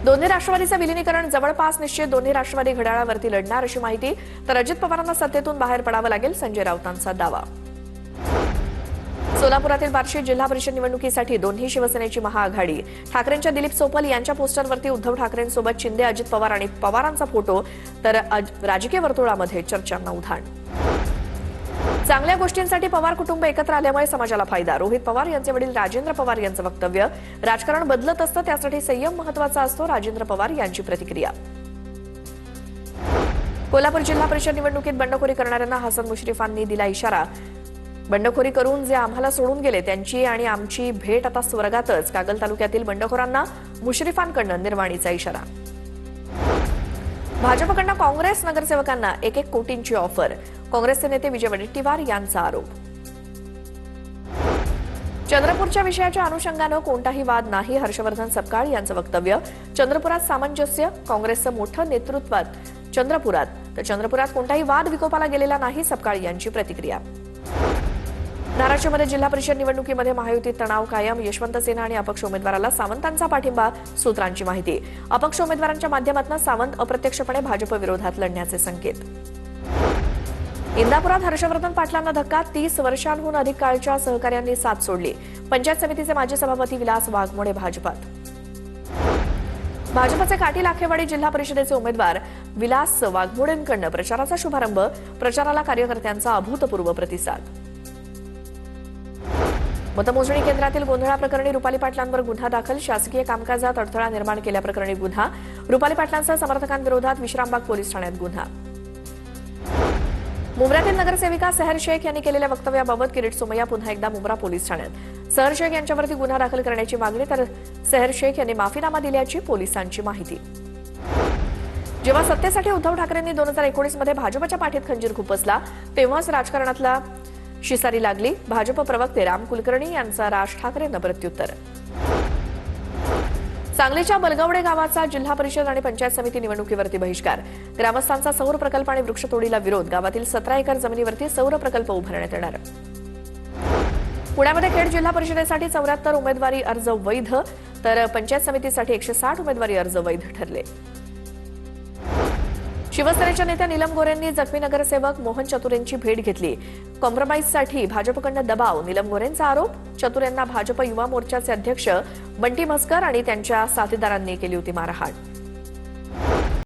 दोन्ही राष्ट्रवादीचे विलीनीकरण जवळपास निश्चित, दोन्ही राष्ट्रवादी घड्याळावरती लढणार अशी माहिती. तर अजित पवारांना सत्तेतून बाहेर पडावं लागेल, संजय राऊतांचा दावा. सोलापुरातील बार्शी जिल्हा परिषद निवडणुकीसाठी दोन्ही शिवसेनेची महाआघाडी. ठाकरेंच्या दिलीप सोपल यांच्या पोस्टरवरती उद्धव ठाकरेंसोबत शिंदे, अजित पवार आणि पवारांचा फोटो. तर राजकीय वर्तुळामध्ये चर्चांना उधाण. चांगल्या गोष्टींसाठी पवार कुटुंब एकत्र आल्यामुळे समाजाला फायदा. रोहित पवार यांचे वडील राजेंद्र पवार यांचं वक्तव्य. राजकारण बदलत असतं, त्यासाठी संयम महत्त्वाचा असतो, राजेंद्र पवार यांची प्रतिक्रिया. कोल्हापूर जिल्हा परिषद निवडणुकीत बंडखोरी करणाऱ्यांना हसन मुश्रीफांनी दिला इशारा. बंडखोरी करून जे आम्हाला सोडून गेले त्यांची आणि आमची भेट आता स्वर्गातच. कागल तालुक्यातील बंडखोरांना मुश्रीफांकडून निर्वाणीचा इशारा. भाजपकडून काँग्रेस नगरसेवकांना 1-1 कोटींची ऑफर. काँग्रेसचे नेते विजय वडेट्टीवार यांचा आरोप. चंद्रपूरच्या विषयाच्या अनुषंगानं कोणताही वाद नाही, हर्षवर्धन सपकाळ यांचं वक्तव्य. चंद्रपुरात सामंजस्य, काँग्रेसचं मोठं नेतृत्वात चंद्रपुरात. तर चंद्रपुरात कोणताही वाद विकोपाला गेलेला नाही, सपकाळ यांची प्रतिक्रिया. धाराशिवमध्ये जिल्हा परिषद निवडणुकीमध्ये महायुतीत तणाव कायम. यशवंत सिन्हा आणि अपक्ष उमेदवाराला सावंतांचा पाठिंबा, सूत्रांची माहिती. अपक्ष उमेदवारांच्या माध्यमातून सावंत अप्रत्यक्षपणे भाजप विरोधात लढण्याचे संकेत. इंदापुरात हर्षवर्धन पाटलांना धक्का. 30 वर्षांहून अधिक काळच्या सहकार्यांनी साथ सोडली. पंचायत समितीचे माजी सभापती विलास वाघमोडे भाजपात. भाजपचे काटी लाखेवाडी जिल्हा परिषदेचे उमेदवार विलास वाघमोडेंकडून प्रचाराचा शुभारंभ. प्रचाराला कार्यकर्त्यांचा अभूतपूर्व प्रतिसाद. मतमोजणी केंद्रातील गोंधळाप्रकरणी रुपाली पाटलांवर गुन्हा दाखल. शासकीय कामकाजात अडथळा निर्माण केल्याप्रकरणी गुन्हा. रुपाली पाटलांसह समर्थकांविरोधात विश्रामबाग पोलीस ठाण्यात गुन्हा. मुंब्र्यातील नगरसेविका सहर शेख यांनी केलेल्या वक्तव्याबाबत किरीट सोमय्या पुन्हा एकदा मुंब्रा पोलीस ठाण्यात. सहर शेख यांच्यावरती गुन्हा दाखल करण्याची मागणी. तर सहर शेख यांनी माफीनामा दिल्याची पोलिसांची माहिती. जेव्हा सत्तेसाठी उद्धव ठाकरेंनी 2019 मध्ये भाजपच्या पाठीत खंजीर खुपसला, तेव्हाच राजकारणातला शिसारी लागली. भाजप प्रवक्ते राम कुलकर्णी यांचा राज ठाकरेंना प्रत्युत्तर. सांगलीच्या बलगवडे गावाचा जिल्हा परिषद आणि पंचायत समिती निवडणुकीवरती बहिष्कार. ग्रामस्थांचा सौर प्रकल्प आणि वृक्षतोडीला विरोध. गावातील 17 एकर जमिनीवरती सौर प्रकल्प उभारण्यात येणार. पुण्यामध्ये खेड जिल्हा परिषदेसाठी 74 उमेदवारी अर्ज वैध. तर पंचायत समितीसाठी 160 उमेदवारी अर्ज वैध ठरले. शिवसेनेच्या नेत्या नीलम गोरेंनी जखमी नगरसेवक मोहन चतुरेंची भेट घेतली. कॉम्प्रोमाइजसाठी भाजपकडून दबाव, नीलम गोरेंचा आरोप. चतुर यांना भाजप युवा मोर्चाचे अध्यक्ष बंटी म्हसकर आणि त्यांच्या साथीदारांनी केली होती मारहाण.